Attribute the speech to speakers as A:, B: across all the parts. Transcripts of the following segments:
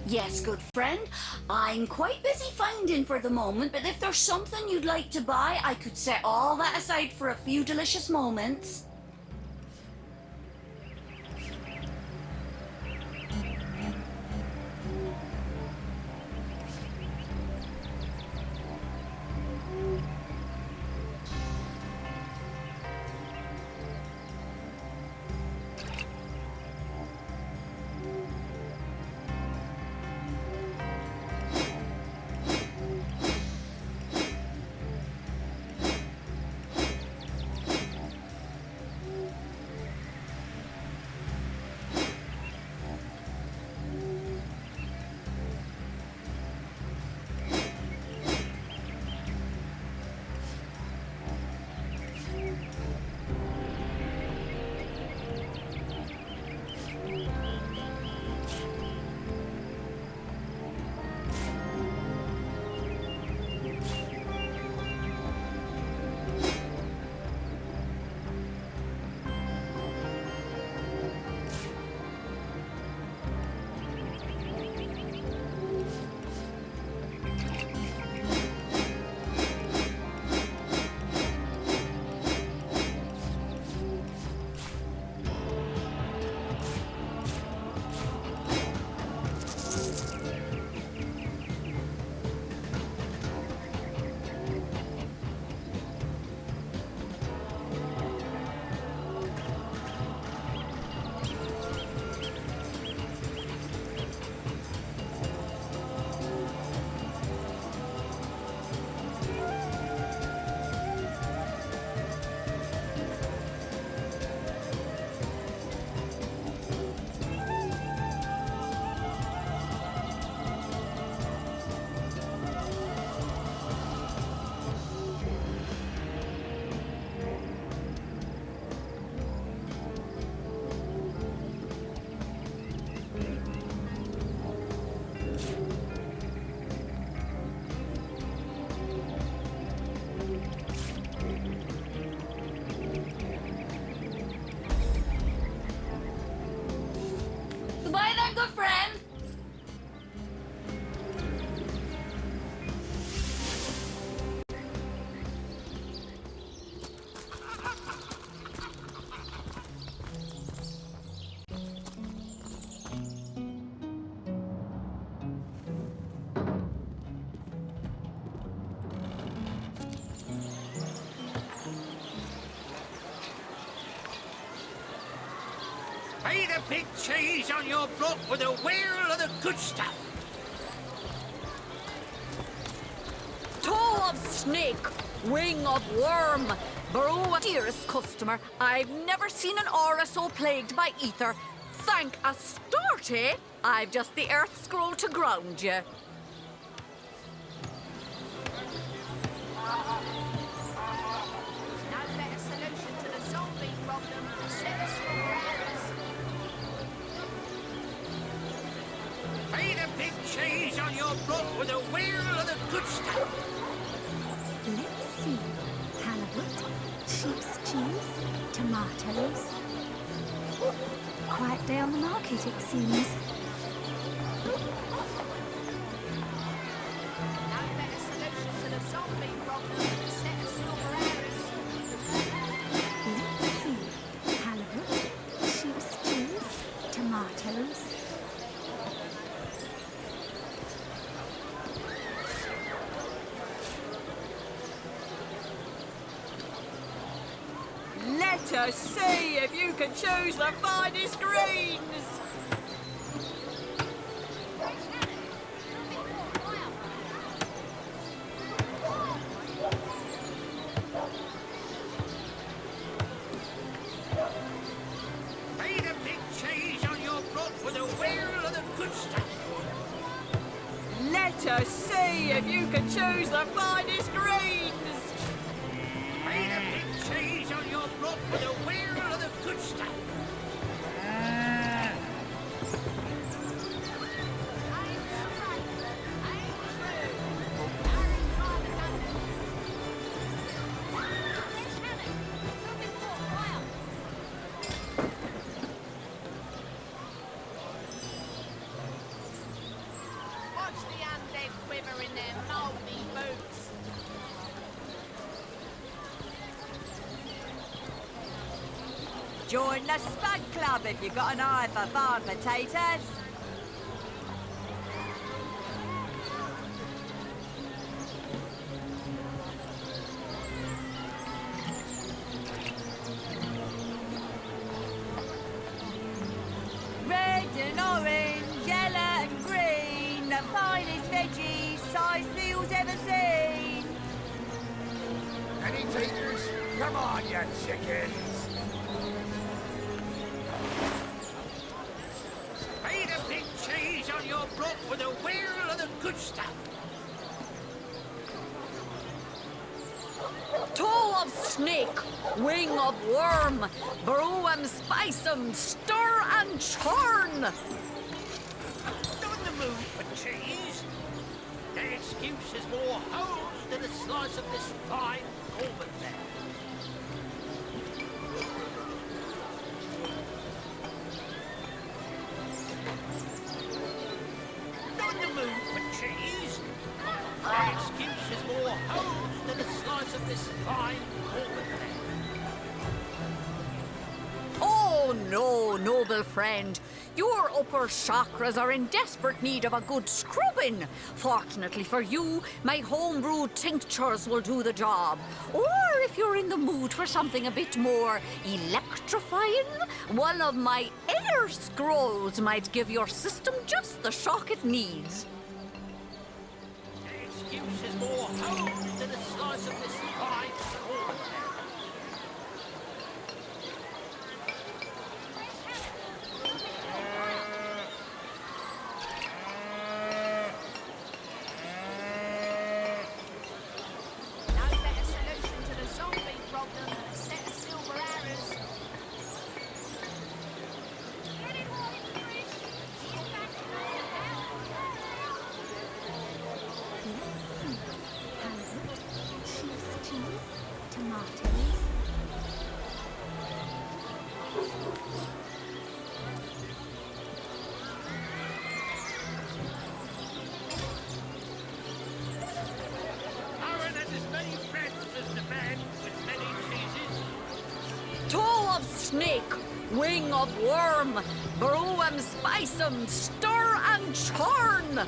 A: Yes, good friend. I'm quite busy finding for the moment, but if there's something you'd like to buy, I could set all that aside for a few delicious moments. Goodbye then, good friend.
B: Pay the big cheese on your block with a wheel of the good stuff.
C: Toe of snake, wing of worm, brew, dearest customer. I've never seen an aura so plagued by ether. Thank Astarte, I've just the earth scroll to ground you.
D: No better solution to the zombie problem than set a small hours.
B: Pay the big cheese on your block with a wheel of the good stuff.
E: Let's see. Halibut, sheep's cheese, tomatoes. Quiet day on the market, it seems.
D: No better solution to the zombie problem than set a small hours.
E: Let's see. Halibut, sheep's cheese, tomatoes.
C: Let us see if you can choose the finest greens.
B: Pay the big cheese on your block with a wheel of the good stuff.
C: Let us see if you can choose the finest greens.
B: Pay the big cheese on your block with a wheel of the good stuff.
C: Join the Spud Club if you've got an eye for farm potatoes. Red and orange, yellow and green, the finest veggies size seals ever seen.
B: Any takers? Come on, you chickens! Made a big change on your block with a wheel of the good stuff.
C: Toe of snake, wing of worm, brew 'em, spice 'em, stir and churn.
B: Not in the mood for cheese. The excuse is more holes than a slice of this fine Corbin there. Not in the mood for cheese. The excuse is more holes than a slice of this fine Corbin there.
C: Oh no, noble friend. Your upper chakras are in desperate need of a good scrubbing. Fortunately for you, my homebrewed tinctures will do the job. Or if you're in the mood for something a bit more electrifying, one of my air scrolls might give your system just the shock it needs.
B: The excuse is more holes than a slice of this fine Corbin there.
D: No better solution to the zombie problem than a set of silver arrows.
E: Halibut, sheep's cheese, tomatoes.
B: Aaron has as many friends as the man with many cheeses.
C: Toe of snake, wing of worm, brew 'em, spice 'em, stir and churn.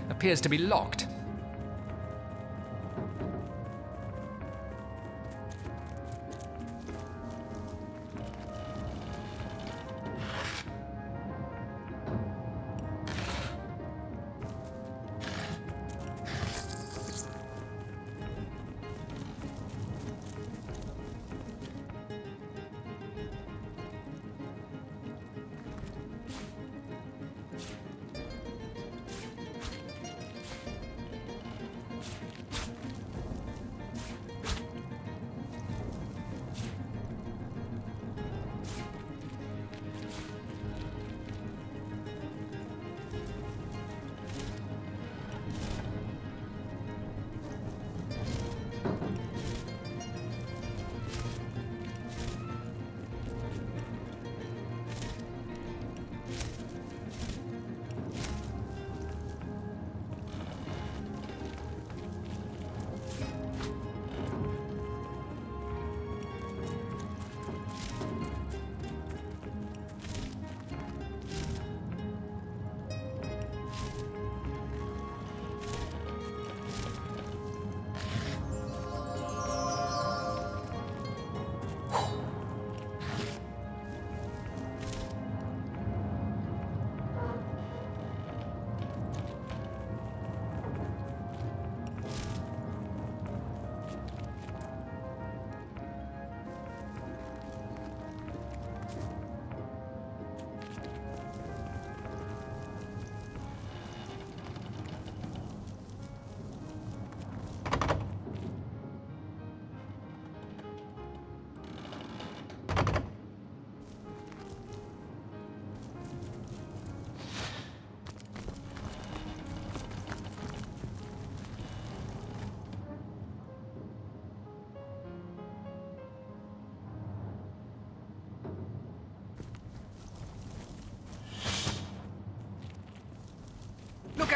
F: Appears to be locked.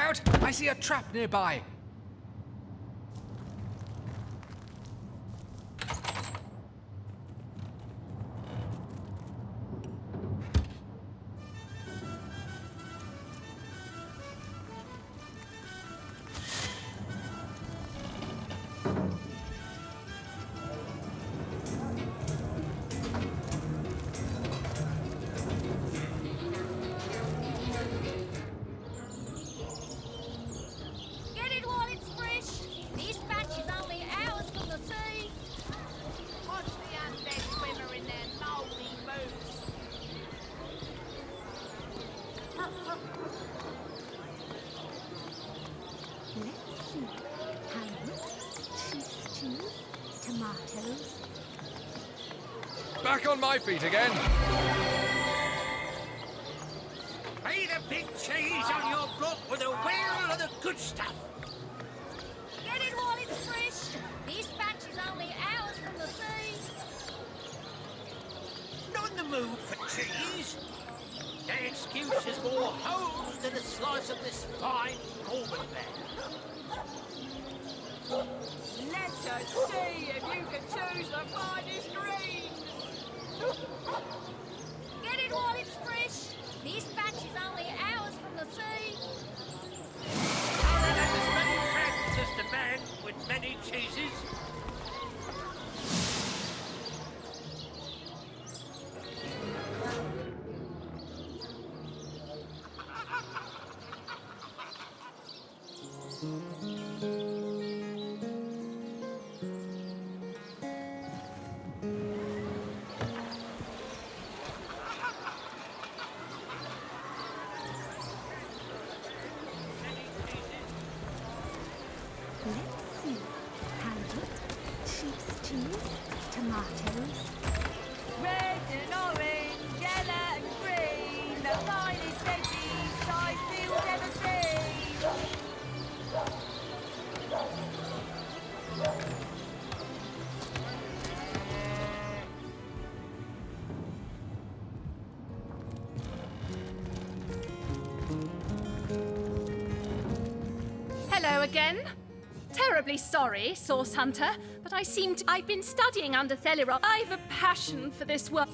F: out! I see a trap nearby.
D: Get it while it's fresh. This batch is only hours from the sea. Watch the undead swimmer in their mouldy boots.
E: Let's see. Carrot, sheep's cheese, tomatoes.
F: Back on my feet again.
B: Pay the big cheese on your block with a wheel of the good stuff.
D: Get it while it's fresh. This batch is only hours from the sea.
B: Not in the mood for cheese. That excuse is more holes than a slice of this fine Corbin bear.
C: Let us see if you can choose the finest greens.
D: Get it while it's fresh. This batch is only hours from the sea.
B: Aaron has as many friends as the man with many cheeses.
E: Let's see. Carrot, sheep's cheese, tomatoes.
C: Red and orange, yellow and green, the finest veggies I still ever seen.
G: Hello again. Terribly sorry, Source Hunter, but I've been studying under Thelirock. I've a passion for this work.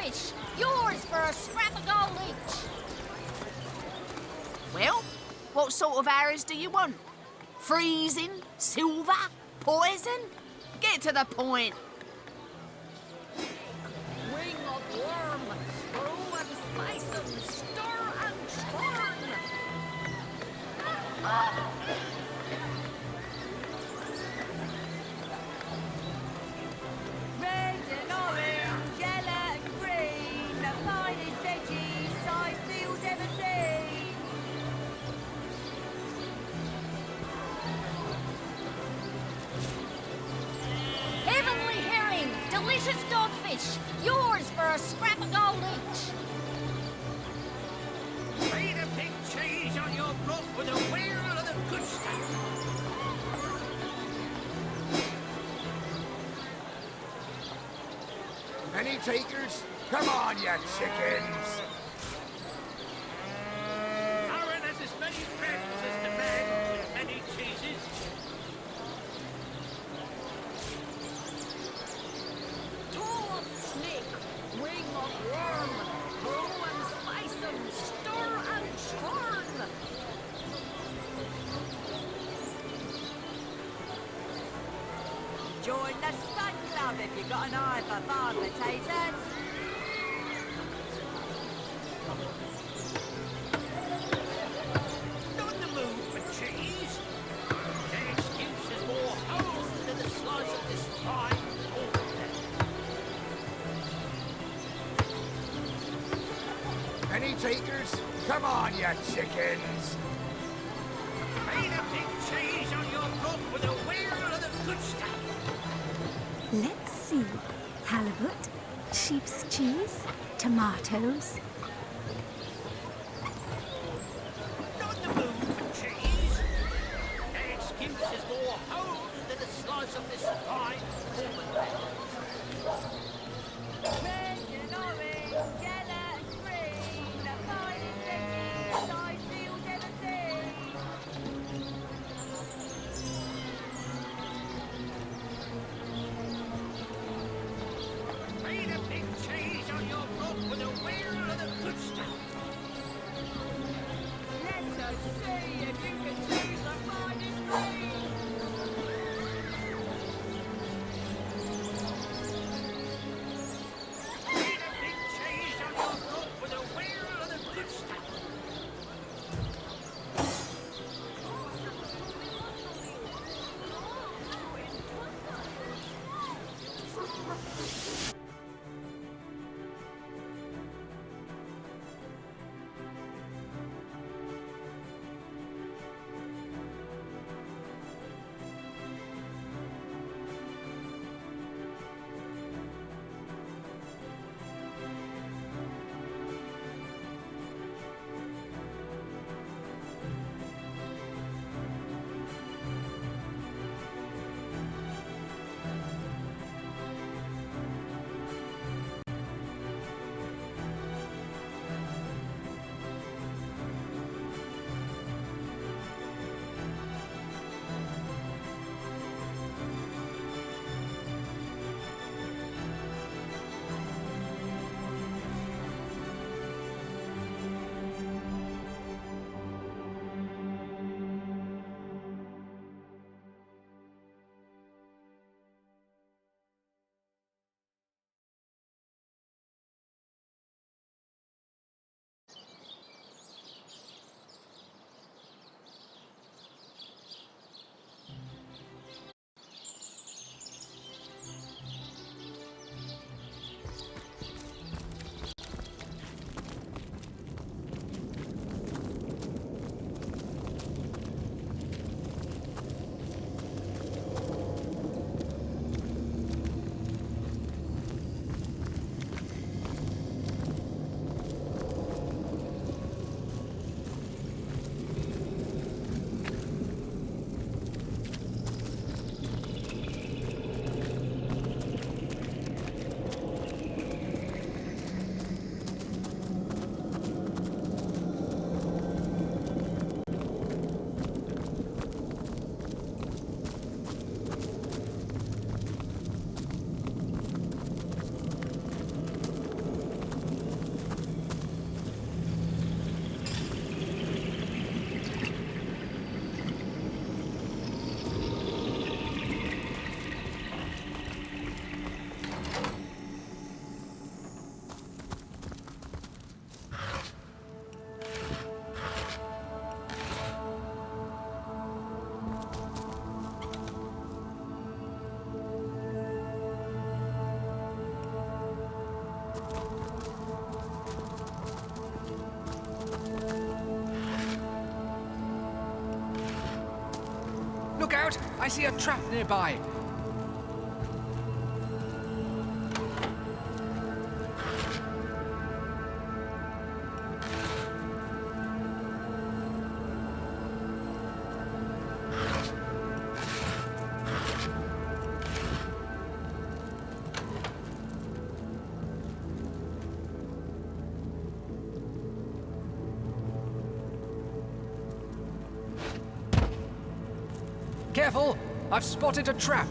D: dogfish. Yours for a scrap of gold each.
H: Well, what sort of arrows do you want? Freezing? Silver? Poison? Get to the point.
C: Wing of worm, brew and spice and stir and churn.
I: Red and orange, yellow and green, the finest veggies size seals ever seen.
D: Heavenly herring, delicious dogfish. Yours for a scrap of gold each.
B: Feed a big cheese on your block with a wheel of the good stuff.
J: Any takers? Come on, you chickens!
B: Aaron has as many friends as the man with many cheeses.
C: Toe of snake, wing of worm, brew and spice and stir and churn.
I: Join the Stud Club if you've got an eye for farm potatoes.
B: Not the mood for cheese. Their excuse is more holes than a slice of this fine pork.
J: Any takers? Come on, you chickens!
B: Feed a big cheese on your block with a wheel of the good stuff.
E: Let's see. Halibut, sheep's cheese, tomatoes.
B: Not the mood for cheese. Their excuse is more holes than a slice of this fine pork.
I: Red and orange, yellow and green, the finest veggies size seals ever seen.
B: Feed a big cheese on your block with a wheel of the
F: Look out! I see a trap nearby. Careful! I've spotted a trap.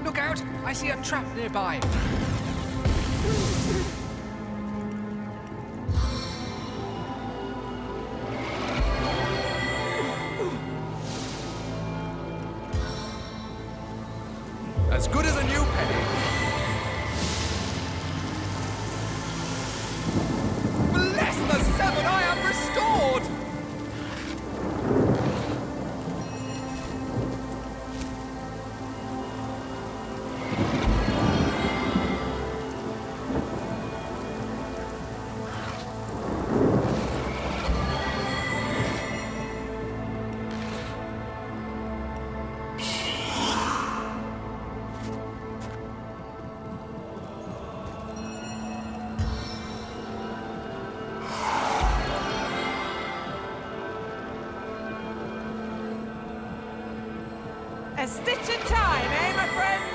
F: Look out! I see a trap nearby.
J: As good as a new penny.
F: Bless the seven, I am restored!
I: A stitch in time, eh, my friends?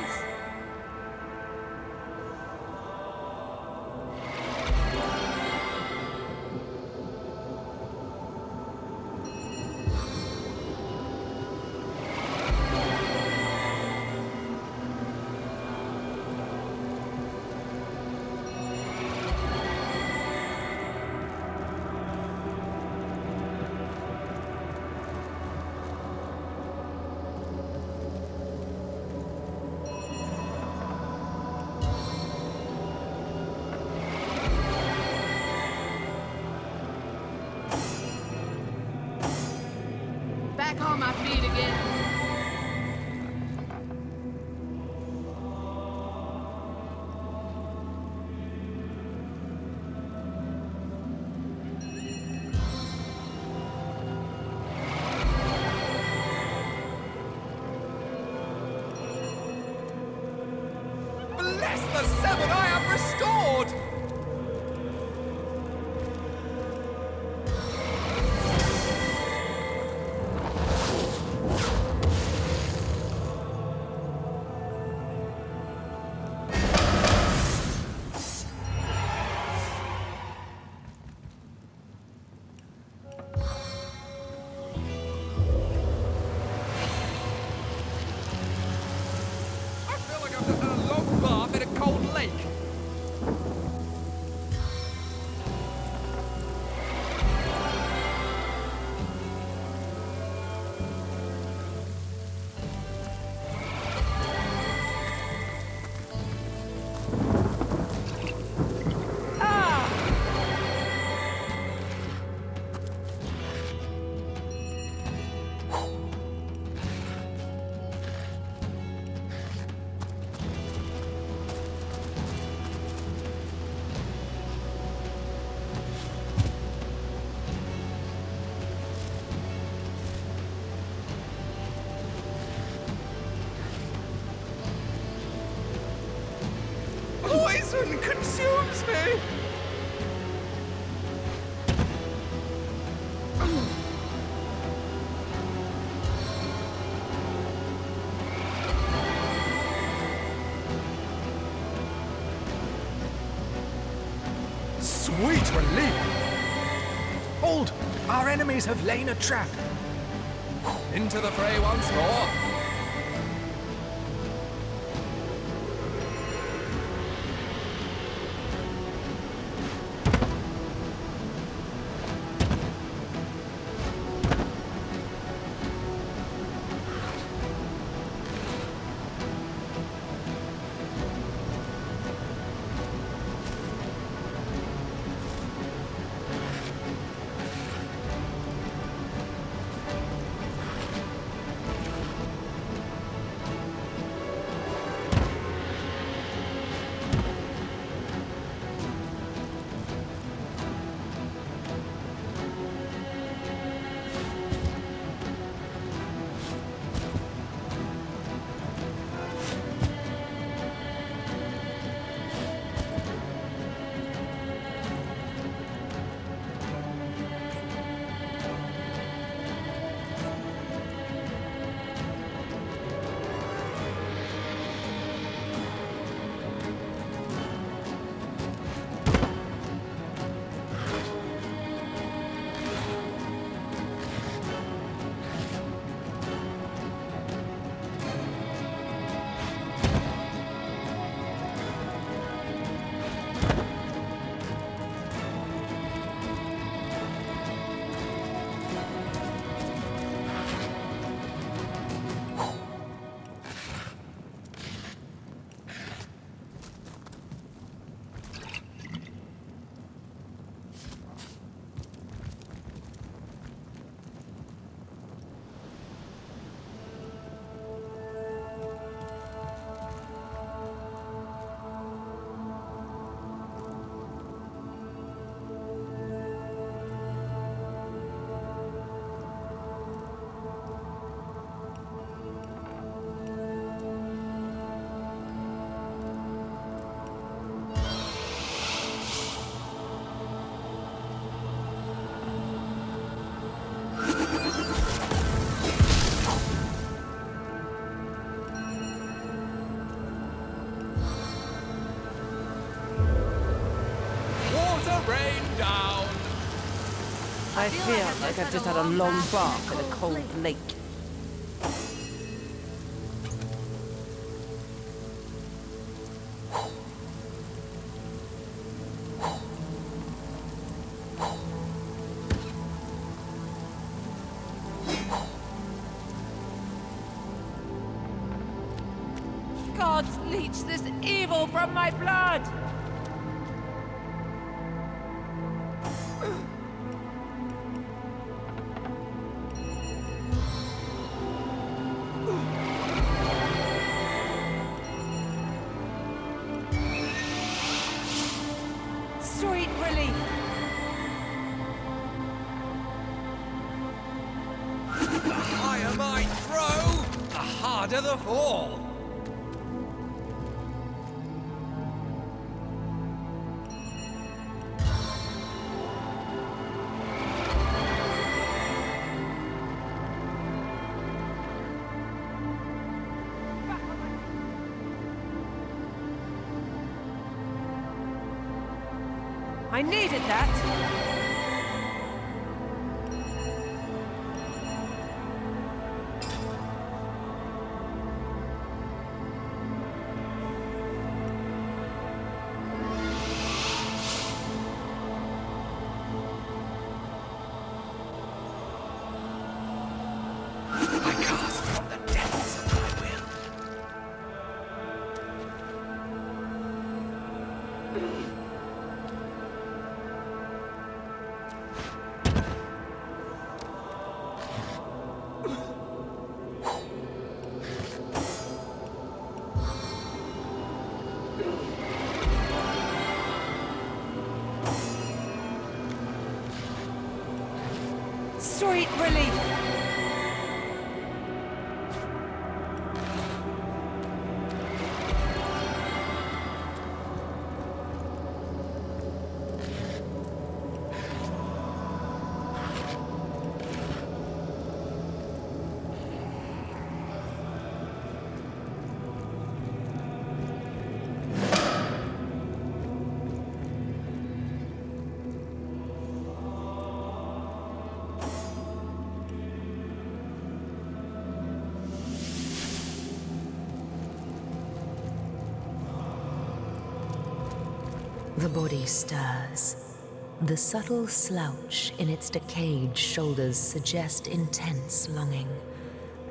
H: Back on my feet again.
F: Bless the seven, I am restored! I feel like I've just had a long bath in a cold lake. Poison consumes me!
J: Sweet relief.
F: Hold! Our enemies have laid a trap. Into the fray once more.
J: down.
K: I feel like I've just had a long bath in a cold lake. Gods, leech this evil from my blood! Sweet relief!
F: The higher my throw, the harder the fall.
K: I needed that!
F: I cast from the depths of my will.
K: Sweet relief!
L: The body stirs. The subtle slouch in its decayed shoulders suggest intense longing.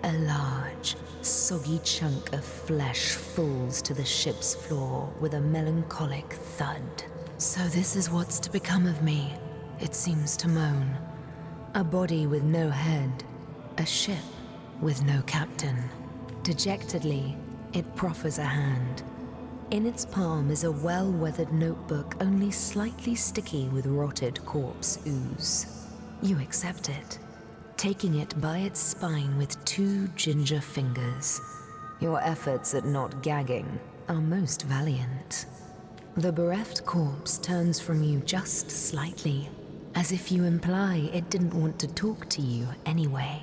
L: A large, soggy chunk of flesh falls to the ship's floor with a melancholic thud. So this is what's to become of me, it seems to moan. A body with no head. A ship with no captain. Dejectedly, it proffers a hand. In its palm is a well-weathered notebook only slightly sticky with rotted corpse ooze. You accept it, taking it by its spine with 2 ginger fingers. Your efforts at not gagging are most valiant. The bereft corpse turns from you just slightly, as if you imply it didn't want to talk to you anyway.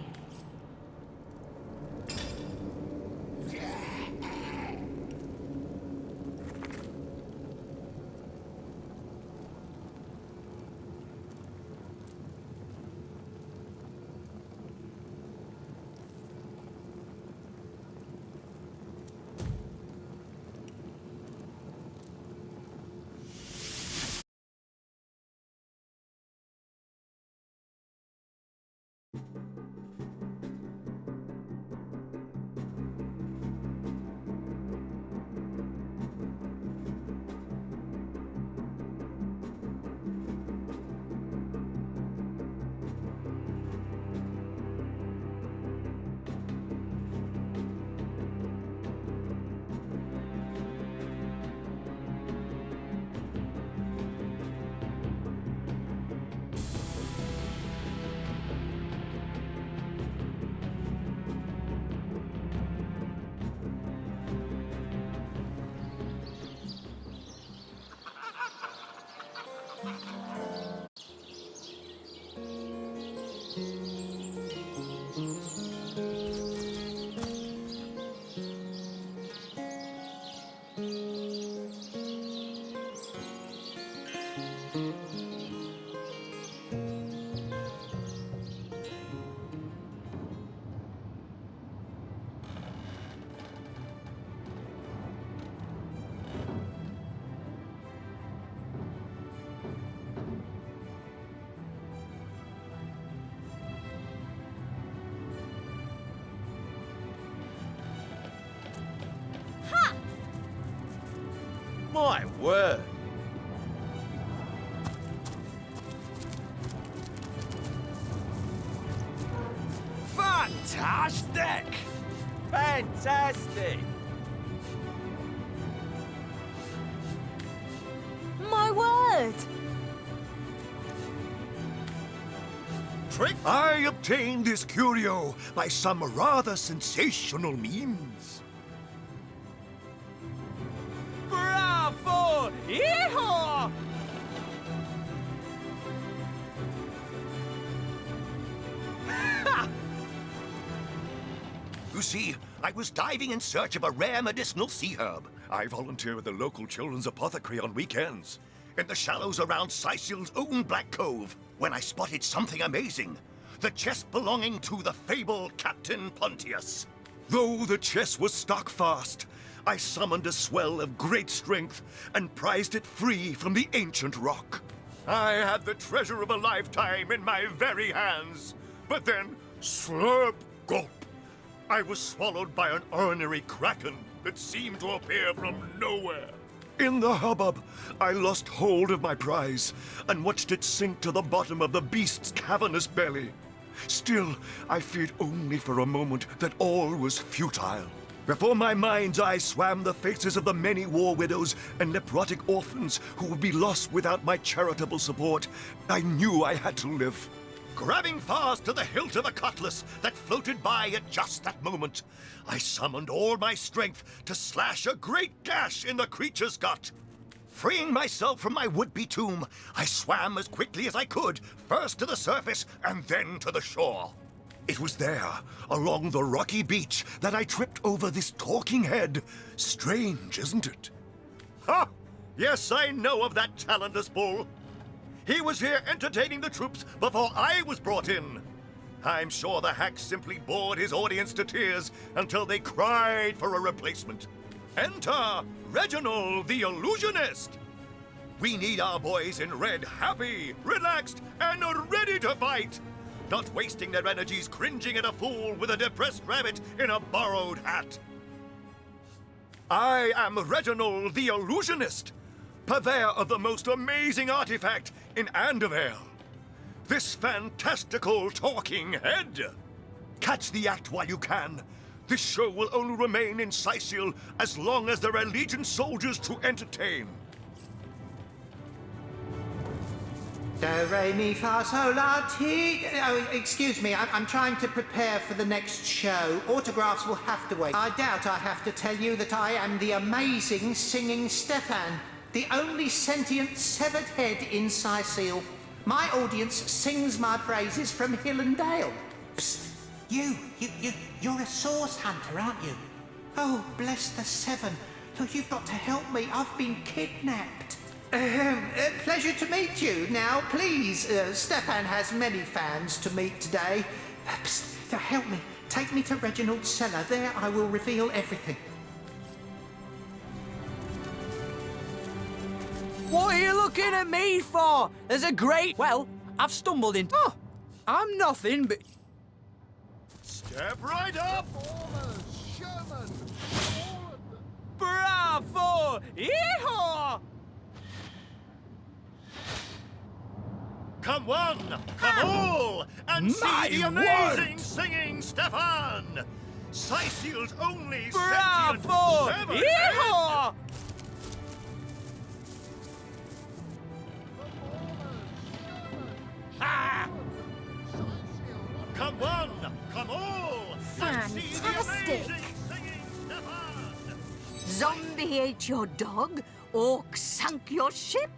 B: My word.
J: Fantastic!
B: Fantastic.
E: My word!
J: Trick! I obtained this curio by some rather sensational means.
B: Bravo! Yeehaw!
J: You see, I was diving in search of a rare medicinal sea herb. I volunteer at the local children's apothecary on weekends, in the shallows around Sicil's own Black Cove, when I spotted something amazing. The chest belonging to the fabled Captain Pontius. Though the chest was stuck fast, I summoned a swell of great strength and prized it free from the ancient rock. I had the treasure of a lifetime in my very hands. But then, slurp, gulp, I was swallowed by an ornery kraken that seemed to appear from nowhere. In the hubbub, I lost hold of my prize and watched it sink to the bottom of the beast's cavernous belly. Still, I feared only for a moment that all was futile. Before my mind's eye swam the faces of the many war widows and necrotic orphans who would be lost without my charitable support. I knew I had to live. Grabbing fast to the hilt of a cutlass that floated by at just that moment, I summoned all my strength to slash a great gash in the creature's gut. Freeing myself from my would-be tomb, I swam as quickly as I could, first to the surface and then to the shore. It was there, along the rocky beach, that I tripped over this talking head. Strange, isn't it? Ha! Yes, I know of that talentless bull. He was here entertaining the troops before I was brought in. I'm sure the hack simply bored his audience to tears until they cried for a replacement. Enter Reginald the Illusionist. We need our boys in red happy, relaxed, and ready to fight. Not wasting their energies cringing at a fool with a depressed rabbit in a borrowed hat. I am Reginald the Illusionist, purveyor of the most amazing artifact in Andevale. This fantastical talking head. Catch the act while you can. This show will only remain in Sicil as long as there are Legion soldiers to entertain.
M: Do, re, mi, fa, sol, la, ti. Oh, excuse me, I'm trying to prepare for the next show. Autographs will have to wait. I doubt I have to tell you that I am the amazing singing Stefan, the only sentient severed head in Sicil. My audience sings my praises from hill and dale. Psst, you're a source hunter, aren't you? Oh, bless the seven. Oh, you've got to help me. I've been kidnapped. Pleasure to meet you. Now, please, Stefan has many fans to meet today. Psst, help me. Take me to Reginald's cellar. There I will reveal everything.
N: What are you looking at me for? There's a great... Well, I've stumbled into... Oh, I'm nothing but...
J: Step right up!
B: Bravo! Yeehaw!
J: Come one, come all, and see the amazing singing Stefan! Sicil's only
B: Bravo!
J: sentient severed
B: Yeehaw!
J: head. Ah! Come one, come all, and see the
E: Fantastic.
J: amazing singing Stefan!
C: Zombie ate your dog? Orc sunk your ship?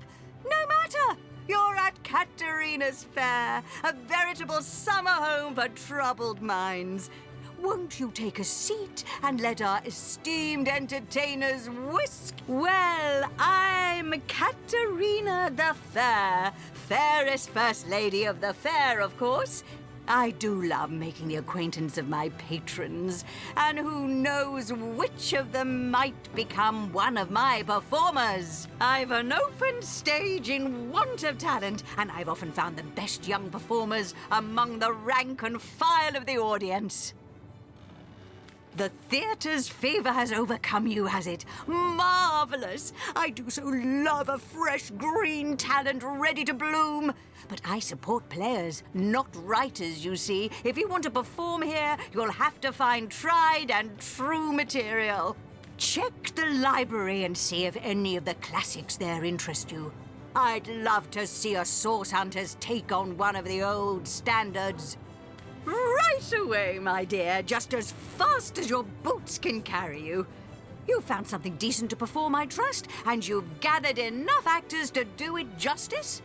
C: No matter! You're at Katerina's Fair, a veritable summer home for troubled minds. Won't you take a seat and let our esteemed entertainers whisk? Well, I'm Katerina the Fair, fairest first lady of the fair, of course. I do love making the acquaintance of my patrons, and who knows which of them might become one of my performers. I've an open stage in want of talent, and I've often found the best young performers among the rank and file of the audience. The theatre's favor has overcome you, has it?
O: marvelous. I do so love a fresh green talent ready to bloom. But I support players, not writers, you see. If you want to perform here, you'll have to find tried and true material. Check the library and see if any of the classics there interest you. I'd love to see a Source Hunters take on one of the old standards. Right away, my dear, just as fast as your boots can carry you. You found something decent to perform, I trust, and you've gathered enough actors to do it justice?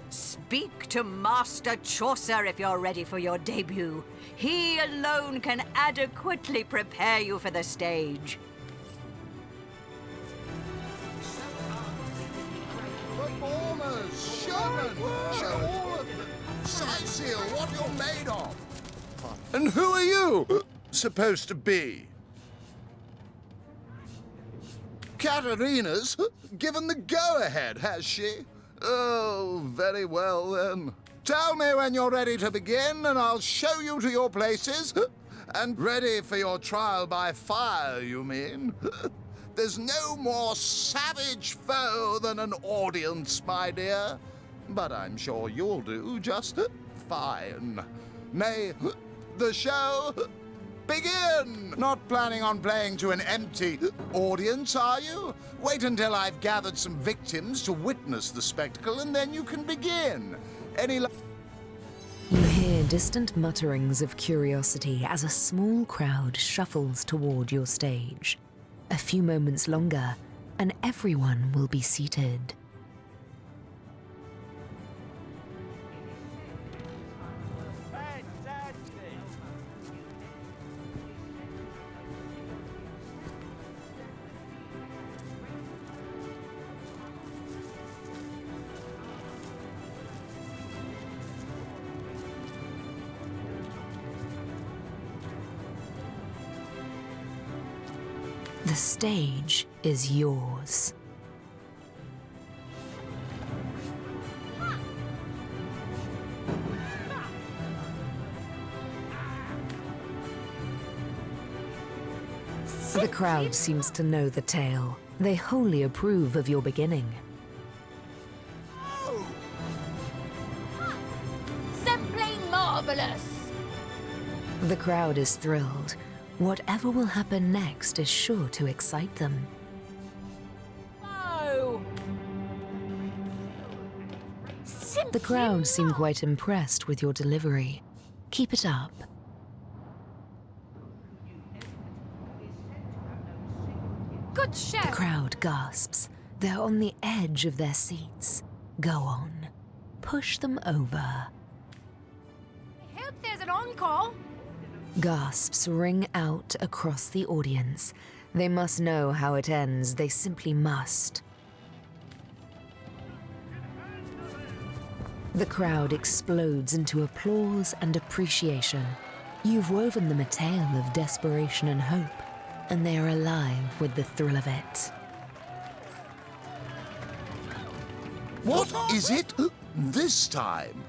O: Speak to Master Chaucer if you're ready for your debut. He alone can adequately prepare you for the stage.
P: Performers, showmen, show all of them. Seal what you're made of. And who are you supposed to be? Katarina's given the go-ahead, has she? Oh, very well then. Tell me when you're ready to begin, and I'll show you to your places. And ready for your trial by fire, you mean? There's no more savage foe than an audience, my dear. But I'm sure you'll do just fine. May the show begin! Not planning on playing to an empty audience, are you? Wait until I've gathered some victims to witness the spectacle, and then you can begin.
L: You hear distant mutterings of curiosity as a small crowd shuffles toward your stage. A few moments longer, and everyone will be seated. The stage is yours. The crowd seems to know the tale. They wholly approve of your beginning.
D: Simply marvelous.
L: The crowd is thrilled. Whatever will happen next is sure to excite them.
D: Oh.
L: The crowd seem quite impressed with your delivery. Keep it up.
D: Good show.
L: The crowd gasps. They're on the edge of their seats. Go on. Push them over.
D: I hope there's an encore.
L: Gasps ring out across the audience. They must know how it ends. They simply must. The crowd explodes into applause and appreciation. You've woven them a tale of desperation and hope, and they are alive with the thrill of it.
P: What is it this time?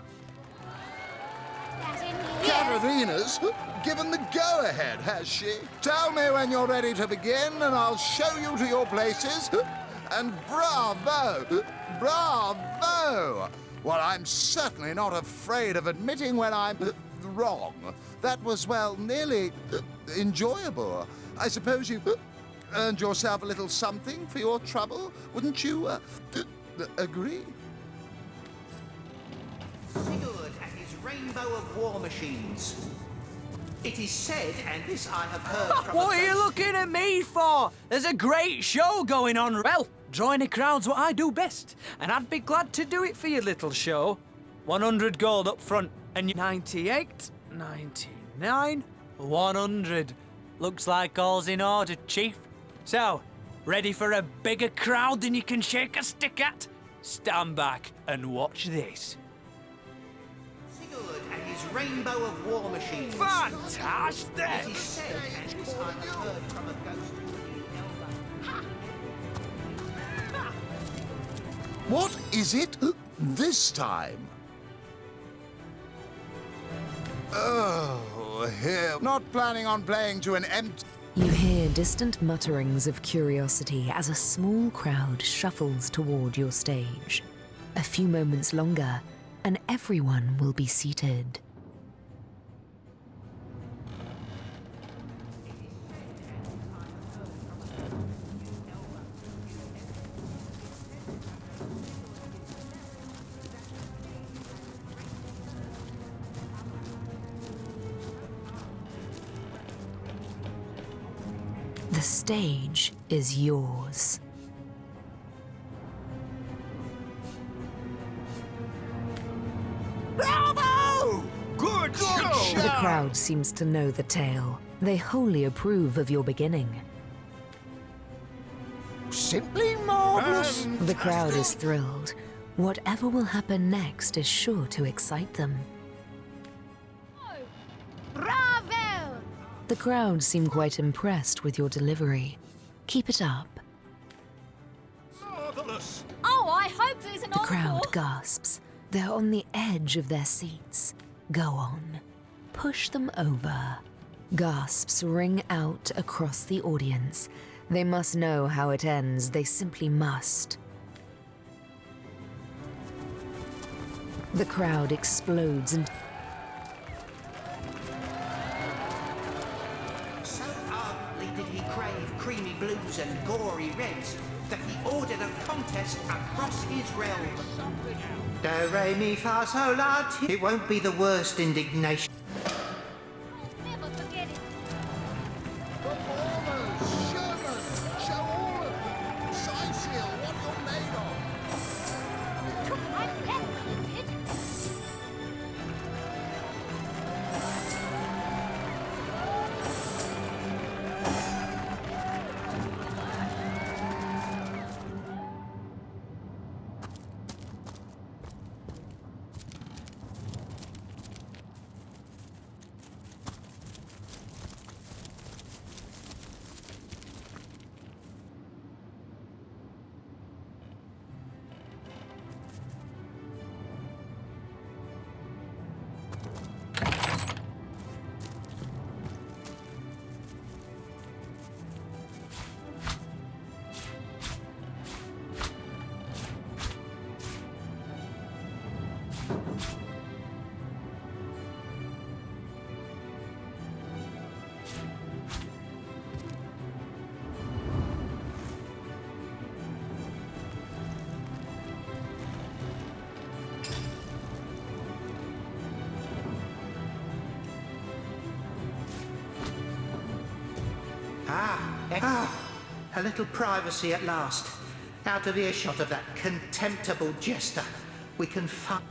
P: Katarina's given the go-ahead, has she? Tell me when you're ready to begin, and I'll show you to your places. And bravo! Bravo! Well, I'm certainly not afraid of admitting when I'm wrong. That was, well, nearly enjoyable. I suppose you earned yourself a little something for your trouble. Wouldn't you agree?
M: Sigurd and his rainbow of war machines. It is said, and this I have heard from...
N: What are you looking at me for? There's a great show going on. Well, drawing a crowd's what I do best, and I'd be glad to do it for your little show. 100 gold up front, and 98, 99, 100. Looks like all's in order, Chief. So, ready for a bigger crowd than you can shake a stick at? Stand back and watch this.
M: Sigurd and his rainbow of war machines.
N: Fantastic!
M: It is said, and this I have heard from a ghost.
P: What is it this time? Oh, here. Not planning on playing to an empty...
L: You hear distant mutterings of curiosity as a small crowd shuffles toward your stage. A few moments longer, and everyone will be seated. The stage is yours.
J: Bravo! Good show!
L: The crowd seems to know the tale. They wholly approve of your beginning.
P: Simply marvelous.
L: The crowd is thrilled. Whatever will happen next is sure to excite them.
D: Bravo!
L: The crowd seem quite impressed with your delivery. Keep it up.
J: Marvelous!
G: Oh, I hope there's an
L: The crowd
G: encore.
L: gasps. They're on the edge of their seats. Go on. Push them over. Gasps ring out across the audience. They must know how it ends. They simply must. The crowd explodes and
M: So ardently did he crave creamy blues and gory reds that he ordered a contest across his realm. Do, re, mi, fa, sol, la, ti. It won't be the worst indignation.
D: Never forget it.
P: Performers, showmen, show all of them. Sizeal, what you're made of.
D: Took my breath, you did.
M: A little privacy at last. Out of earshot of that contemptible jester. We can find...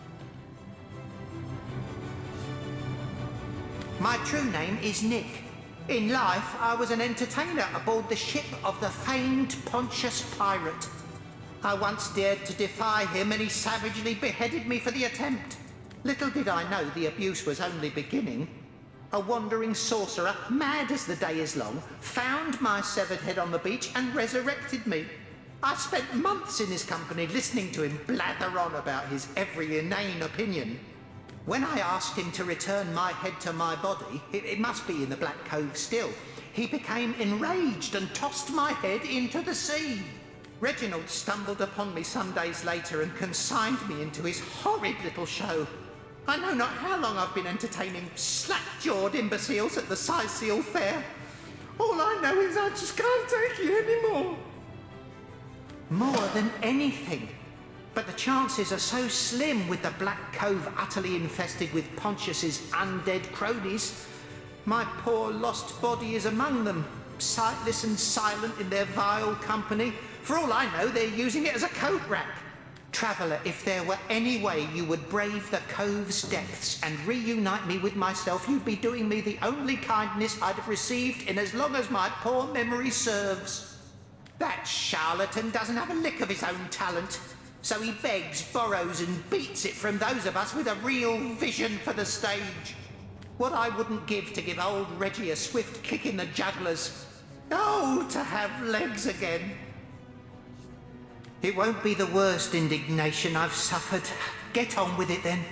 M: My true name is Nick. In life, I was an entertainer aboard the ship of the famed Pontius Pirate. I once dared to defy him and he savagely beheaded me for the attempt. Little did I know the abuse was only beginning. A wandering sorcerer, mad as the day is long, found my severed head on the beach and resurrected me. I spent months in his company listening to him blather on about his every inane opinion. When I asked him to return my head to my body, it must be in the Black Cove still, he became enraged and tossed my head into the sea. Reginald stumbled upon me some days later and consigned me into his horrid little show. I know not how long I've been entertaining slack-jawed imbeciles at the Sizeal Fair. All I know is I just can't take it anymore. More than anything. But the chances are so slim with the Black Cove utterly infested with Pontius's undead cronies. My poor lost body is among them, sightless and silent in their vile company. For all I know, they're using it as a coat rack. Traveller, if there were any way you would brave the cove's depths and reunite me with myself, you'd be doing me the only kindness I'd have received in as long as my poor memory serves. That charlatan doesn't have a lick of his own talent, so he begs, borrows and beats it from those of us with a real vision for the stage. What I wouldn't give to give old Reggie a swift kick in the jugglers. Oh, to have legs again. It won't be the worst indignation I've suffered. Get on with it then.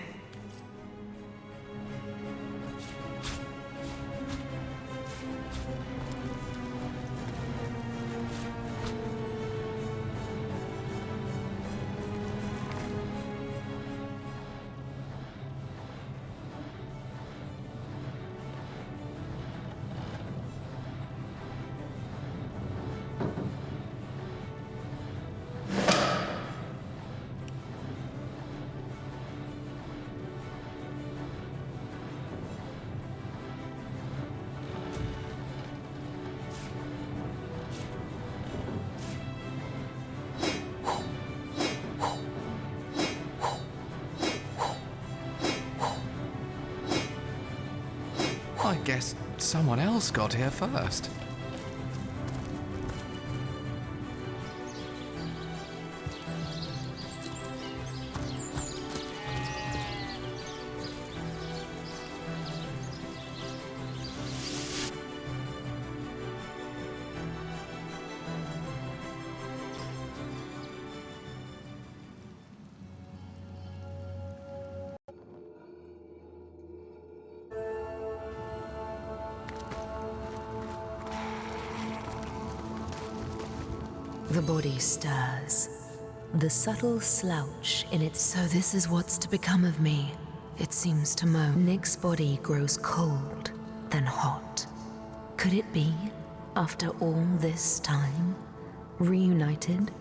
F: Guess someone else got here first.
L: The body stirs. The subtle slouch in its so this is what's to become of me, it seems to moan. Nick's body grows cold, then hot. Could it be, after all this time? Reunited?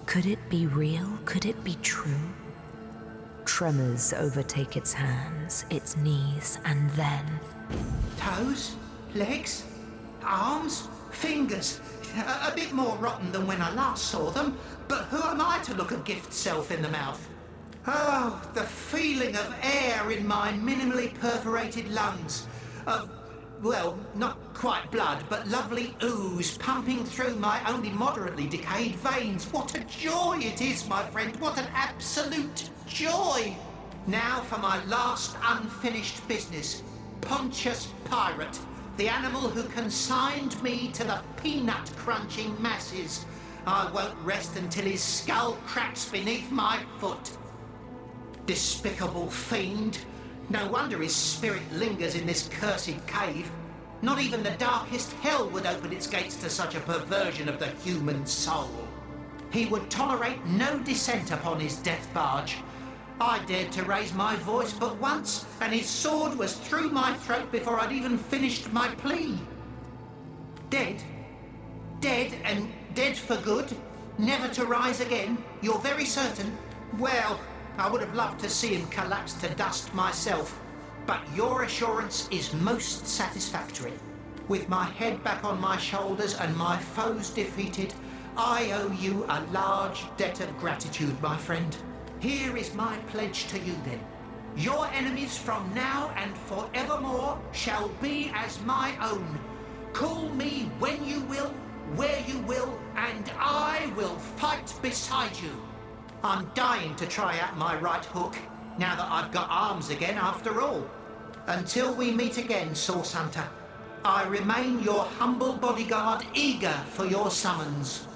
L: Could it be real? Could it be true? Tremors overtake its hands, its knees, and then...
M: Toes? Legs? Arms? Fingers? A bit more rotten than when I last saw them, but who am I to look a gift self in the mouth? Oh, the feeling of air in my minimally perforated lungs. Of, well, not quite blood, but lovely ooze pumping through my only moderately decayed veins. What a joy it is, my friend. What an absolute joy. Now for my last unfinished business. Pontius Pirate. The animal who consigned me to the peanut-crunching masses. I won't rest until his skull cracks beneath my foot. Despicable fiend. No wonder his spirit lingers in this cursed cave. Not even the darkest hell would open its gates to such a perversion of the human soul. He would tolerate no dissent upon his death barge. I dared to raise my voice but once, and his sword was through my throat before I'd even finished my plea. Dead? Dead, and dead for good? Never to rise again? You're very certain? Well, I would have loved to see him collapse to dust myself, but your assurance is most satisfactory. With my head back on my shoulders and my foes defeated, I owe you a large debt of gratitude, my friend. Here is my pledge to you, then. Your enemies from now and forevermore shall be as my own. Call me when you will, where you will, and I will fight beside you. I'm dying to try out my right hook, now that I've got arms again after all. Until we meet again, Source Hunter, I remain your humble bodyguard, eager for your summons.